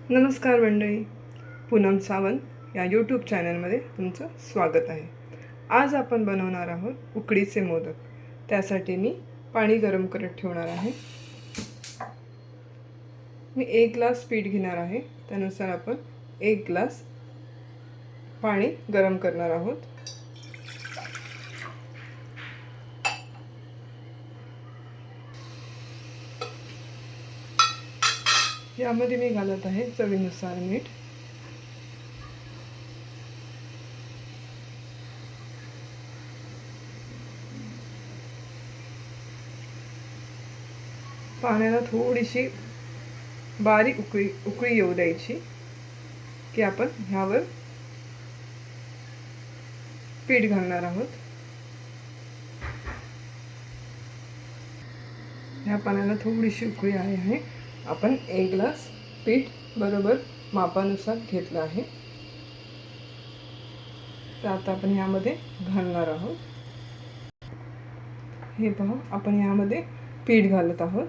नमस्कार मंडळी, पूनम सावंत या यूट्यूब चॅनलमध्ये तुमचं स्वागत आहे. आज आपण बनवणार आहोत उकडीचे मोदक. त्यासाठी मी पाणी गरम करत ठेवणार आहे. मी 1 ग्लास पीठ घेणार आहे. त्यानुसार आपण 1 ग्लास पाणी गरम करणार आहोत. यामध्ये मी घालत आहे चवीनुसार मीठ. पाण्याला थोडीशी बारीक उकळी येऊ द्यायची की आपण ह्यावर पीठ घालणार आहोत. ह्या पाण्याला थोडीशी उकळी आली आहे. आपण 1 ग्लास पीठ बरोबर मापानुसार घेतलं आहे. तर आता आपण यामध्ये घालणार आहोत. हे पहा, आपण यामध्ये पीठ घालत आहोत.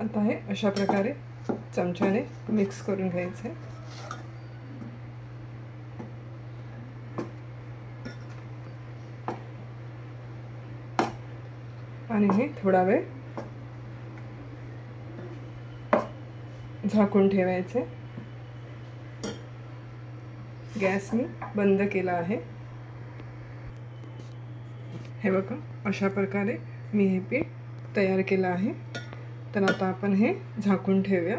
आता हे अशा प्रकारे चमच्याने मिक्स करून घ्यायचे. आणि हे थोडा वेळ झाकून ठेवायचे. गॅस मी बंद केला आहे. हे बघा, अशा प्रकारे मी हे पीठ तयार केलं आहे. तर आता आपण हे झाकून ठेवूया.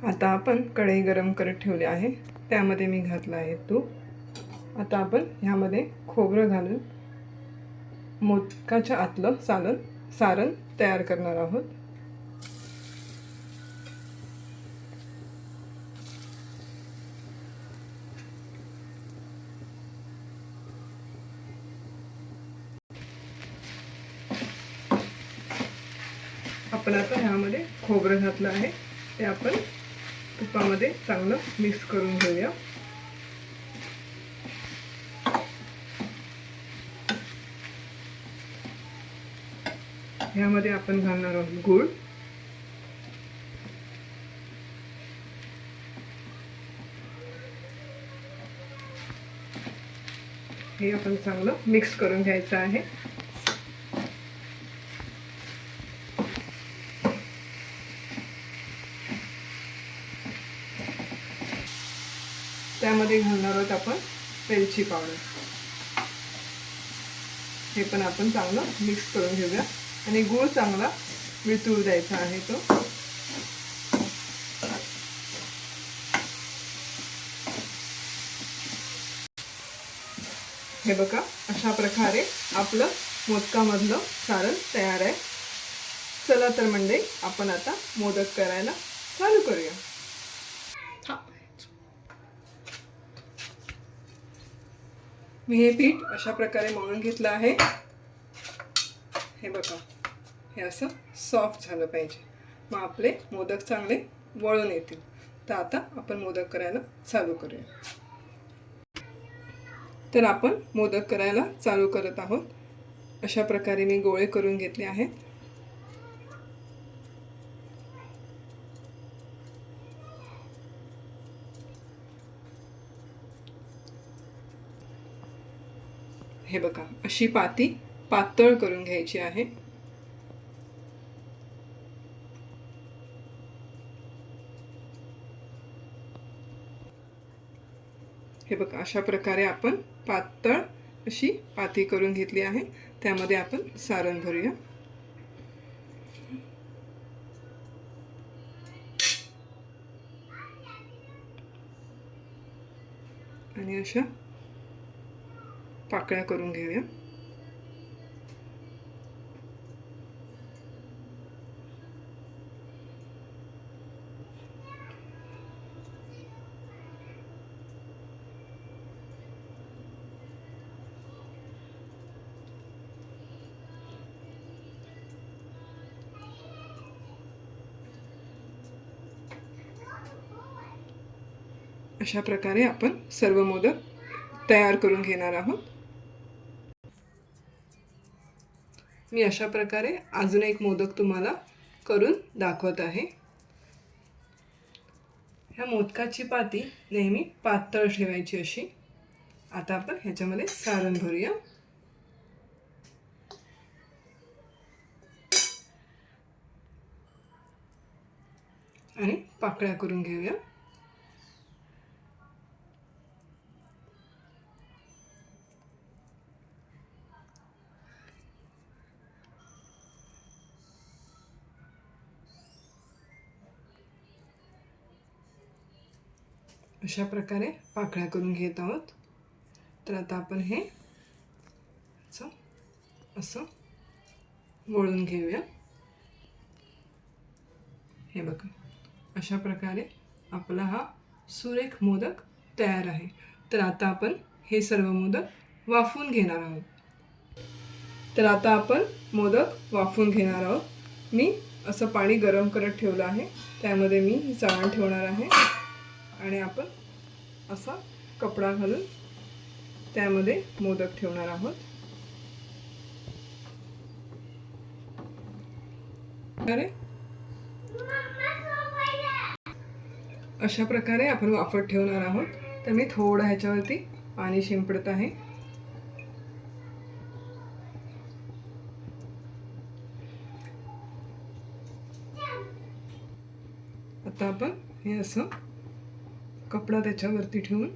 आता आपण कढई गरम करत ठेवली आहे. त्यामध्ये मी घातलं आहे तूप. आता आपण ह्यामध्ये खोबरं घालून मोदकाच्या आतलं सारण तयार करणार आहोत. आपण आता ह्यामध्ये खोबरं घातलं आहे. ते आपण तुपामध्ये चांगलं मिक्स करून घेऊया. ह्यामध्ये आपण घालणार आहोत गूळ. हे आपण चांगलं मिक्स करून घ्यायचं आहे. त्यामध्ये घालणार आहोत आपण वेलची पावडर. हे पण आपण चांगलं मिक्स करून घेऊया. आणि गूळ चांगला वितळू द्यायचा आहे तो. हे बघा, अशा प्रकारे आपलं मोदकामधलं सारण तयार आहे. चला तर मंडळी, आपण आता मोदक करायला चालू करूया. मी हे पीठ अशा प्रकारे मळून घेतलं आहे. हे बघा, हे असं सॉफ्ट झालं पाहिजे. मग आपले मोदक चांगले वळून येतील. तर आता आपण मोदक करायला चालू करूया. तर आपण मोदक करायला चालू करत आहोत. अशा प्रकारे मी गोळे करून घेतले आहेत. हे बघा, अशी पाती पातळ करून घ्यायची आहे. हे बघा, अशा प्रकारे आपण पातळ अशी पाती करून घेतली आहे. त्यामध्ये आपण सारण भरूया. आणि अशा पाकळ्या करून घेऊया. अशा प्रकारे आपण सर्व मोदक तयार करून घेणार आहोत. मी अशा प्रकारे अजून एक मोदक तुम्हाला करून दाखवत आहे. ह्या मोदकाची पाती नेहमी पातळ ठेवायची अशी. आता आपण ह्याच्यामध्ये सारण भरूया. आणि पाकळ्या करून घेऊया. अशा प्रकारे पाकळ्या करून घेत आहोत. तर आता आपण हे असं वळून घेऊया. हे बघा, अशा प्रकारे आपला हा सुरेख मोदक तयार आहे. तर आता आपण हे सर्व मोदक वाफवून घेणार आहोत. तर आता आपण मोदक वाफवून घेणार आहोत. मी असं पाणी गरम करत ठेवलं आहे. त्यामध्ये मी चाळण ठेवणार आहे आणि आपण असा कपडा घालून त्यामध्ये मोदक ठेवणार आहोत. अशा प्रकारे आपण वाफत ठेवणार आहोत. तर मी थोडं ह्याच्यावरती पाणी शिंपडत आहे. आता आपण हे असं कपडा त्याच्यावरती ठेवून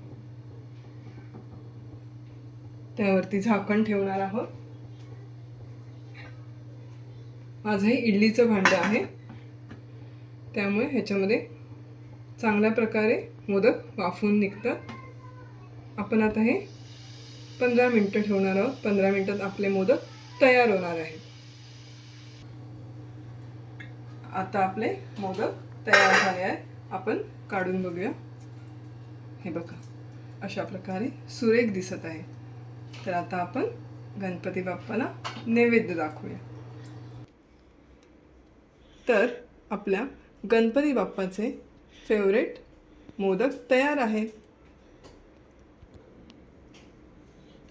त्यावरती झाकण ठेवणार आहोत. माझं हे इडलीचं भांडं आहे, त्यामुळे ह्याच्यामध्ये चांगल्या प्रकारे मोदक वाफवून निघतात. आपण आता हे 15 मिनिटं ठेवणार आहोत. 15 मिनिटात आपले मोदक तयार होणार आहेत. आता आपले मोदक तयार झाले आहेत. आपण काढून बघूया. हे बघा, अशा प्रकारे सुरेख दिसत आहे. तर आता आपण गणपती बाप्पाला नैवेद्य दाखवूया. तर आपल्या गणपती बाप्पाचे फेवरेट मोदक तयार आहेत.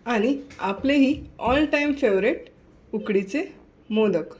आणि आपलेही ऑल टाईम फेवरेट उकडीचे मोदक.